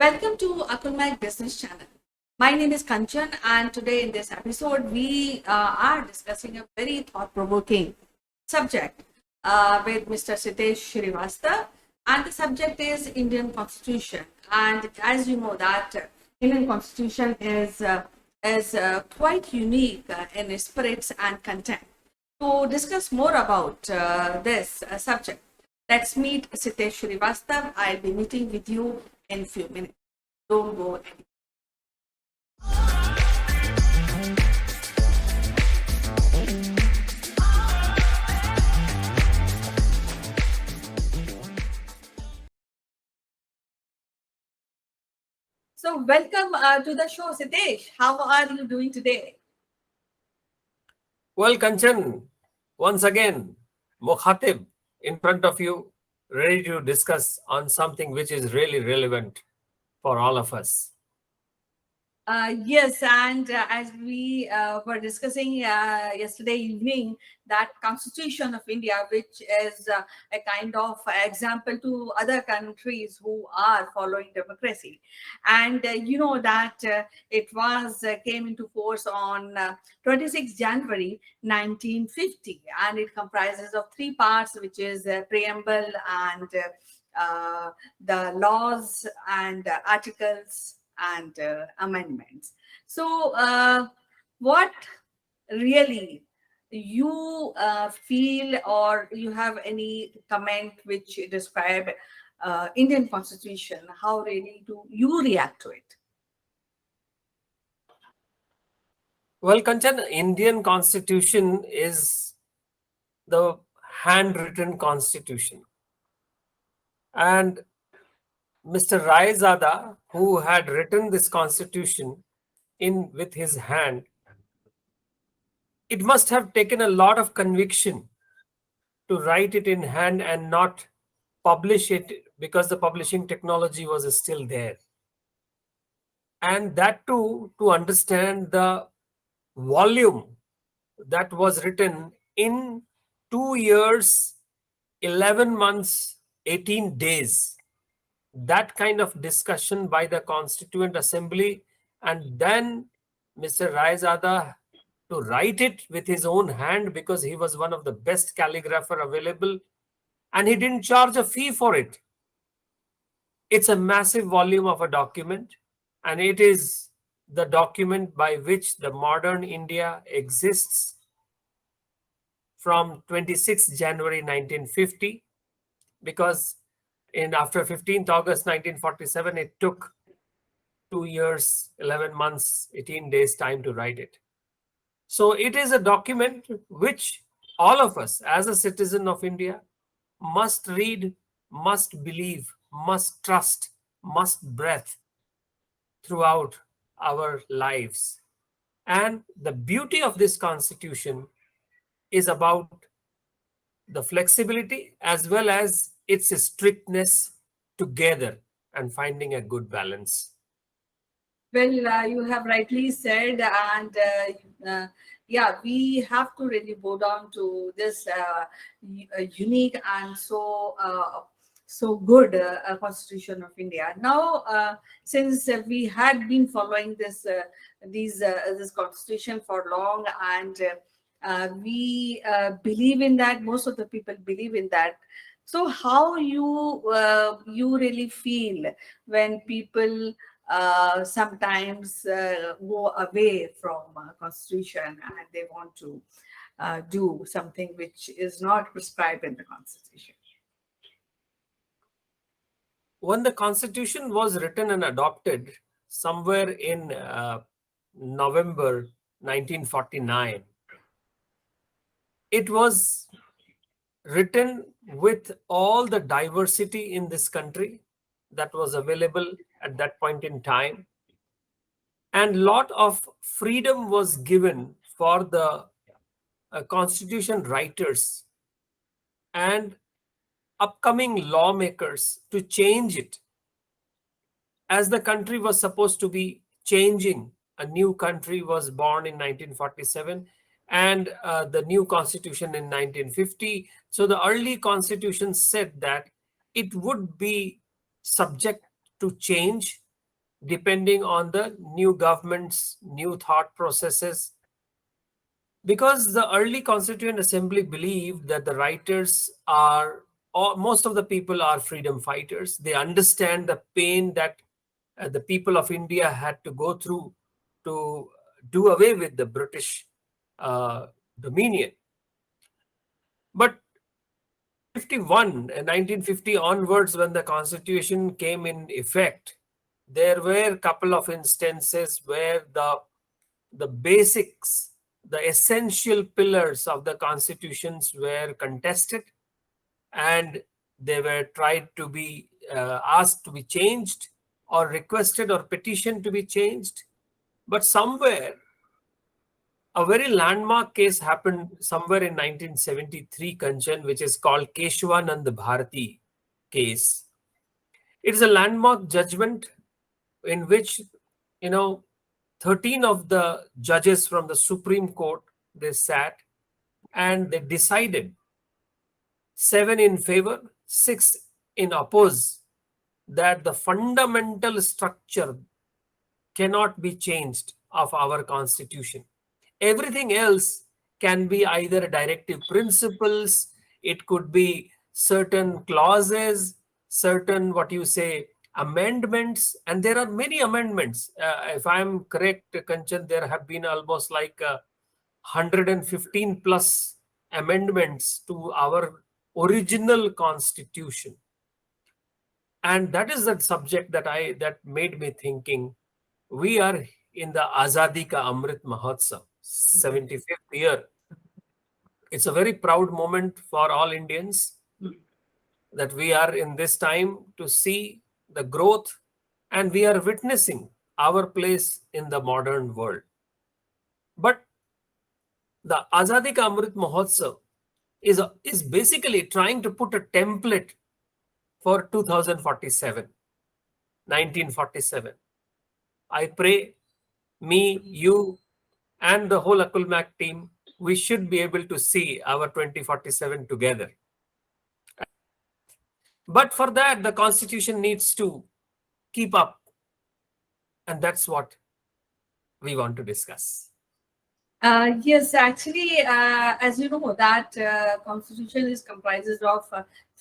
Welcome to Akulmag Business Channel. My name is Kanchan, and today in this episode, we are discussing a very thought-provoking subject with Mr. Sitesh Shrivastava, and the subject is Indian Constitution. And as you know, that Indian Constitution is quite unique in its spirits and content. To discuss more about this subject, let's meet Sitesh Shrivastava. I'll be meeting with you in a few minutes. Don't go anywhere. So, welcome to the show, Sitesh. How are you doing today? Well, Kanchan, once again, Mukhatib in front of you, ready to discuss on something which is really relevant for all of us. Yes, and as we were discussing yesterday evening, that Constitution of India, which is a kind of example to other countries who are following democracy, and you know that it was came into force on 26 January 1950, and it comprises of three parts, which is preamble and the laws and articles and amendments. So, what really you feel, or you have any comment which describe Indian Constitution? How really do you react to it? Well, Kanchan, Indian Constitution is the handwritten constitution. And Mr. Raizada, who had written this constitution in with his hand, it must have taken a lot of conviction to write it in hand and not publish it because the publishing technology was still there. And that too, to understand the volume that was written in 2 years, 11 months, 18 days. That kind of discussion by the Constituent Assembly, and then Mr. Raizada to write it with his own hand because he was one of the best calligrapher available, and he didn't charge a fee for it. It's a massive volume of a document, and it is the document by which the modern India exists from 26 January 1950, because after 15th August 1947, it took 2 years, 11 months, 18 days time to write it. So it is a document which all of us as a citizen of India must read, must believe, must trust, must breath throughout our lives. And the beauty of this constitution is about the flexibility as well as its strictness together and finding a good balance. Well, you have rightly said, and yeah, we have to really go down to this unique and so good Constitution of India. Now, since we had been following this Constitution for long, and we believe in that, most of the people believe in that. So, how you really feel when people sometimes go away from constitution and they want to do something which is not prescribed in the constitution? When the constitution was written and adopted somewhere in November 1949, it was written with all the diversity in this country that was available at that point in time, and lot of freedom was given for the constitution writers and upcoming lawmakers to change it. As the country was supposed to be changing, a new country was born in 1947, and the new constitution in 1950. So the early constitution said that it would be subject to change depending on the new government's new thought processes. Because the early Constituent Assembly believed that the writers are, or most of the people are freedom fighters. They understand the pain that the people of India had to go through to do away with the British uh, dominion. But 1951 and 1950 onwards, when the constitution came in effect, there were a couple of instances where the basics, the essential pillars of the constitutions were contested, and they were tried to be asked to be changed, or requested or petitioned to be changed. But somewhere, a very landmark case happened somewhere in 1973, Kanchan, which is called Keshavanand Bharati case. It is a landmark judgment in which, you know, 13 of the judges from the Supreme Court, they sat and they decided, 7 in favor, 6 in oppose, that the fundamental structure cannot be changed of our constitution. Everything else can be either directive principles, it could be certain clauses, certain, what you say, amendments, and there are many amendments. If I'm correct, Kanchan, there have been almost like 115 plus amendments to our original constitution. And that is the subject that made me thinking. We are in the Azadi Ka Amrit Mahotsav, 75th year. It's a very proud moment for all Indians that we are in this time to see the growth, and we are witnessing our place in the modern world. But the Azadi Ka Amrit Mahotsav is basically trying to put a template for 2047, 1947. I pray me, you, and the whole Akulmak team, we should be able to see our 2047 together. But for that, the constitution needs to keep up. And that's what we want to discuss. Yes, actually, as you know, that constitution is comprises of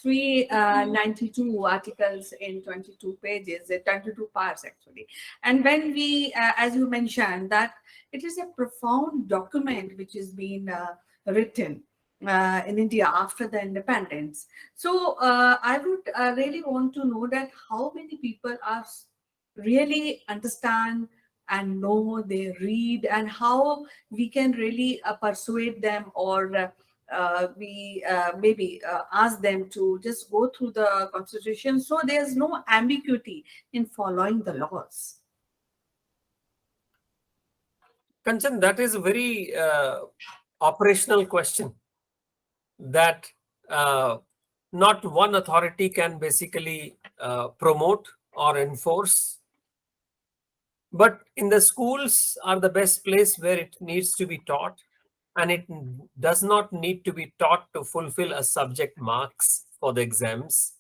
392 articles in 22 pages, 22 parts actually. And when we, as you mentioned, that it is a profound document which is being written in India after the independence. So I would really want to know that how many people are really understand and know, they read, and how we can really persuade them, or we maybe ask them to just go through the constitution so there's no ambiguity in following the laws. Kanchan, that is a very operational question that not one authority can basically promote or enforce. But in the schools are the best place where it needs to be taught, and it does not need to be taught to fulfill a subject marks for the exams.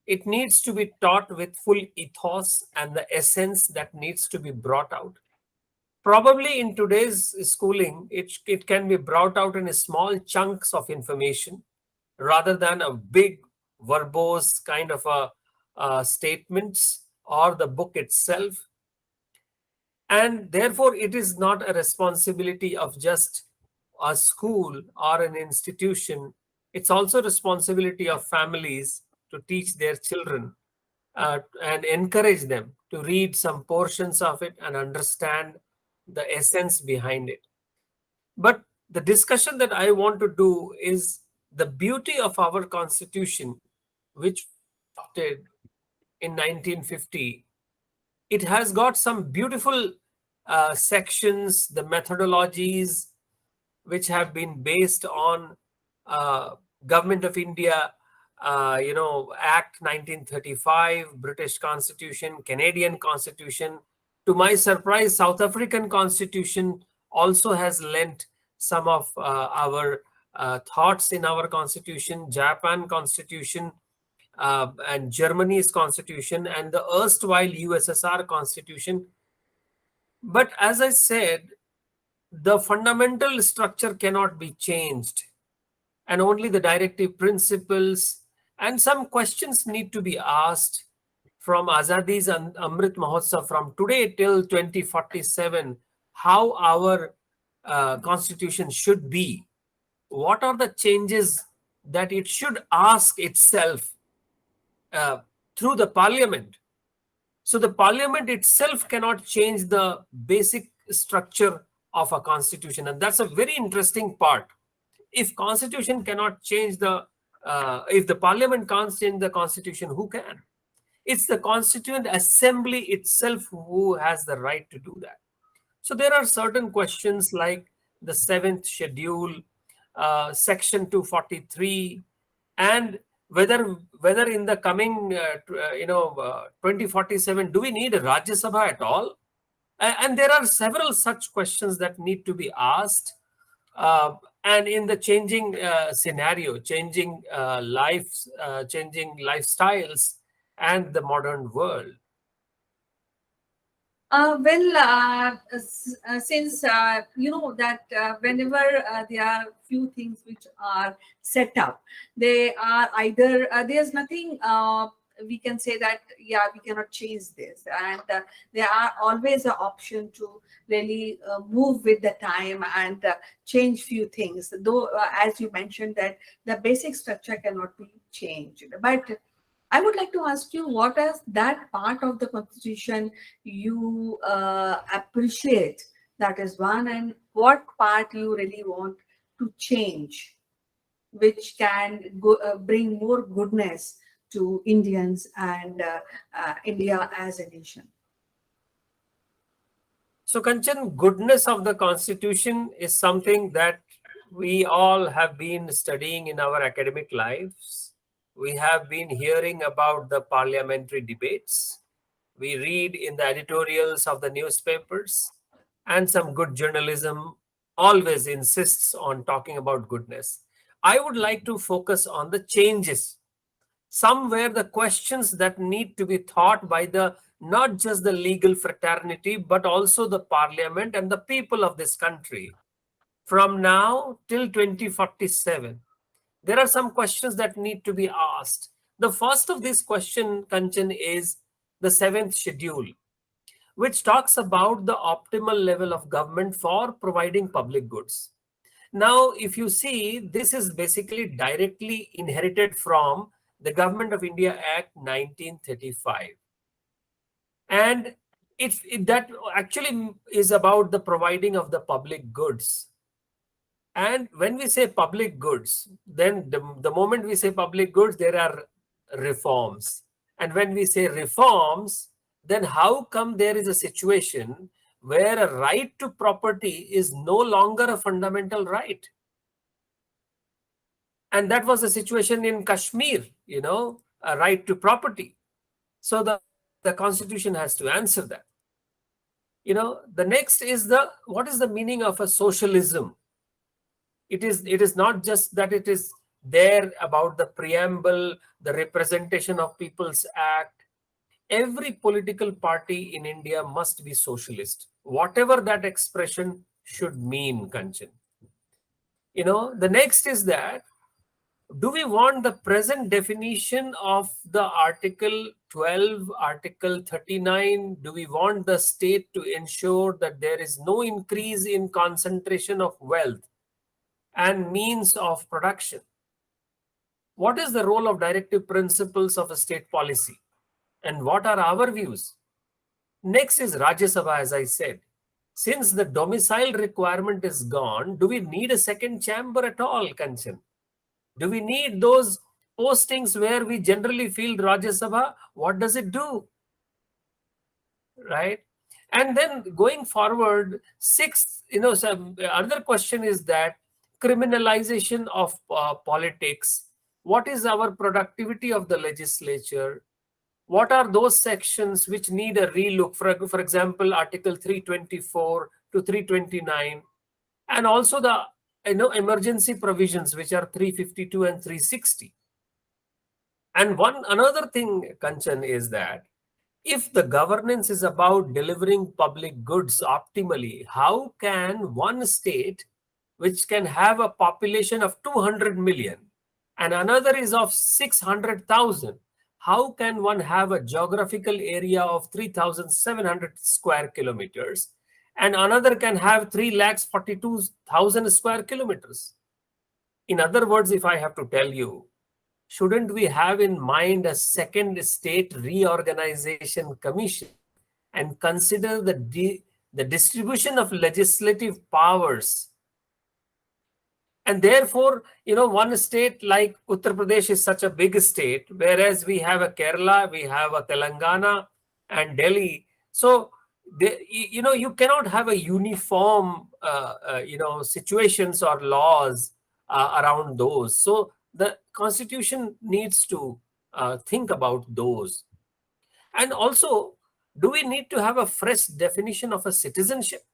It needs to be taught with full ethos and the essence that needs to be brought out. Probably in today's schooling, it can be brought out in small chunks of information rather than a big verbose kind of statements or the book itself. And therefore, it is not a responsibility of just a school or an institution. It's also responsibility of families to teach their children and encourage them to read some portions of it and understand the essence behind it. But the discussion that I want to do is the beauty of our constitution, which was adopted in 1950. It has got some beautiful sections, the methodologies, which have been based on Government of India, Act 1935, British Constitution, Canadian Constitution. To my surprise, South African Constitution also has lent some of our thoughts in our Constitution. Japan Constitution and Germany's constitution and the erstwhile USSR constitution. But as I said, the fundamental structure cannot be changed, and only the directive principles and some questions need to be asked from Azadi's and Amrit Mahotsav from today till 2047, how our constitution should be. What are the changes that it should ask itself uh, through the parliament? So the parliament itself cannot change the basic structure of a constitution, and that's a very interesting part. If constitution cannot change if the parliament can't change the constitution, who can? It's the constituent assembly itself who has the right to do that. So there are certain questions like the seventh schedule, section 243, and whether in the coming 2047, do we need a Rajya Sabha at all? And there are several such questions that need to be asked. And in the changing scenario, changing lives, changing lifestyles, and the modern world. Since you know that whenever there are few things which are set up, they are either there's nothing we can say that yeah we cannot change this, and there are always an option to really move with the time and change few things. Though as you mentioned that the basic structure cannot be changed, but I would like to ask you what is that part of the constitution you appreciate? That is one, and what part you really want to change, which can bring more goodness to Indians and India as a nation. So, Kanchan, goodness of the constitution is something that we all have been studying in our academic lives. We have been hearing about the parliamentary debates. We read in the editorials of the newspapers, and some good journalism always insists on talking about goodness. I would like to focus on the changes. Somewhere the questions that need to be thought by the not just the legal fraternity, but also the parliament and the people of this country from now till 2047. There are some questions that need to be asked. The first of this question, Kanchan, is the seventh schedule, which talks about the optimal level of government for providing public goods. Now, if you see, this is basically directly inherited from the Government of India Act 1935. And that actually is about the providing of the public goods. And when we say public goods, then the moment we say public goods, there are reforms. And when we say reforms, then how come there is a situation where a right to property is no longer a fundamental right? And that was the situation in Kashmir, a right to property. So the constitution has to answer that. The next is what is the meaning of a socialism? It is not just that it is there about the preamble, the representation of people's act. Every political party in India must be socialist, whatever that expression should mean, Kanchan. The next is that, do we want the present definition of the Article 12, Article 39? Do we want the state to ensure that there is no increase in concentration of wealth and means of production? What is the role of directive principles of a state policy? And what are our views? Next is Rajya Sabha, as I said. Since the domicile requirement is gone, do we need a second chamber at all, Kanchan? Do we need those postings where we generally feel Rajya Sabha? What does it do? Right? And then going forward, some another question is that criminalization of politics. What is our productivity of the legislature? What are those sections which need a relook? For example, Article 324 to 329, and also the emergency provisions, which are 352 and 360. And another thing, Kanchan, is that if the governance is about delivering public goods optimally, how can one state, which can have a population of 200 million and another is of 600,000, how can one have a geographical area of 3,700 square kilometers and another can have 3,42,000 square kilometers? In other words, if I have to tell you, shouldn't we have in mind a second state reorganization commission and consider the distribution of legislative powers? And therefore, one state like Uttar Pradesh is such a big state, whereas we have a Kerala, we have a Telangana and Delhi. So, you cannot have a uniform, situations or laws around those. So, the constitution needs to think about those. And also, do we need to have a fresh definition of a citizenship?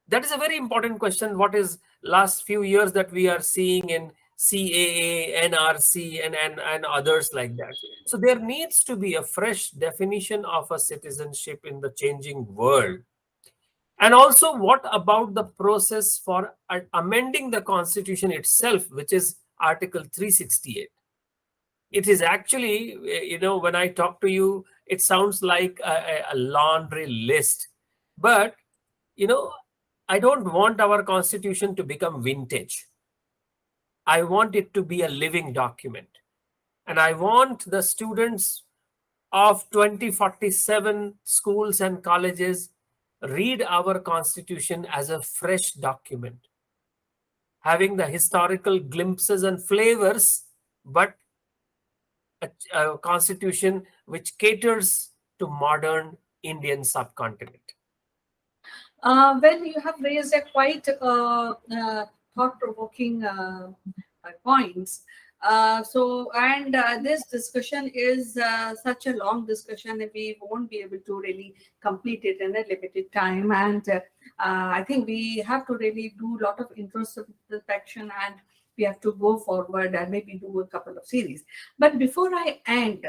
That is a very important question. What is last few years that we are seeing in CAA, NRC, and others like that? So there needs to be a fresh definition of a citizenship in the changing world. And also, what about the process for amending the constitution itself, which is Article 368? It is actually, when I talk to you, it sounds like a laundry list. But, I don't want our constitution to become vintage. I want it to be a living document. And I want the students of 2047 schools and colleges read our constitution as a fresh document, having the historical glimpses and flavors, but a constitution which caters to modern Indian subcontinent. Well, you have raised a quite thought-provoking points. This discussion is such a long discussion that we won't be able to really complete it in a limited time. And I think we have to really do a lot of introspection, and we have to go forward and maybe do a couple of series. But before I end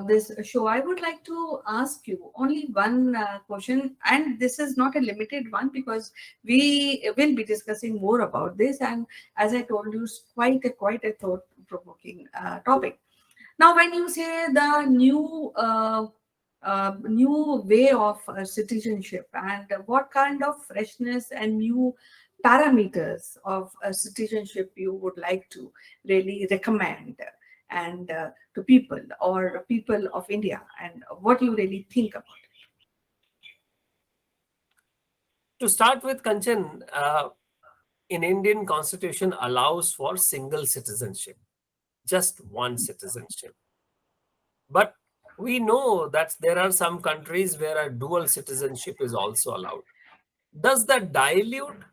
this show, I would like to ask you only one question, and this is not a limited one because we will be discussing more about this. And as I told you, it's quite a thought-provoking topic. Now, when you say the new way of citizenship, and what kind of freshness and new parameters of citizenship you would like to really recommend and to people or people of India, and what you really think about it? To start with, Kanchan, in Indian constitution allows for single citizenship, just one citizenship. But we know that there are some countries where a dual citizenship is also allowed. Does that dilute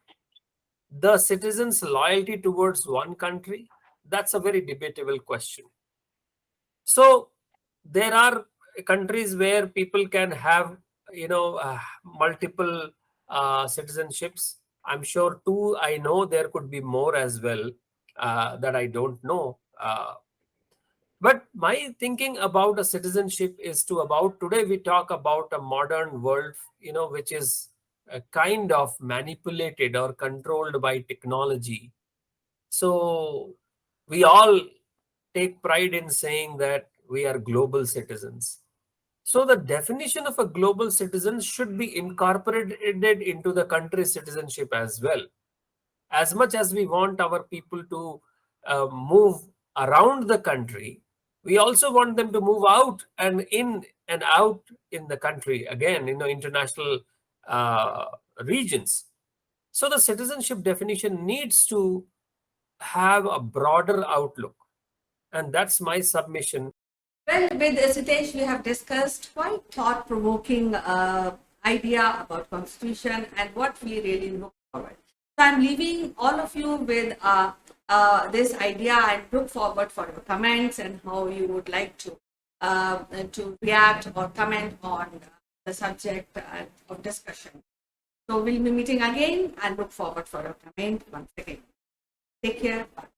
the citizens' loyalty towards one country? That's a very debatable question. So there are countries where people can have, multiple citizenships. I'm sure two, I know there could be more as well that I don't know. But my thinking about a citizenship is to about today we talk about a modern world, which is kind of manipulated or controlled by technology. So we all take pride in saying that we are global citizens. So the definition of a global citizen should be incorporated into the country's citizenship as well. As much as we want our people to move around the country, we also want them to move out and in and out in the country, again, international regions. So the citizenship definition needs to have a broader outlook. And that's my submission. Well, with Sitesh, we have discussed quite thought-provoking idea about constitution and what we really look forward. So I'm leaving all of you with this idea and look forward for your comments and how you would like to react or comment on the subject of discussion. So we'll be meeting again and look forward for your comment once again. Take care. Bye.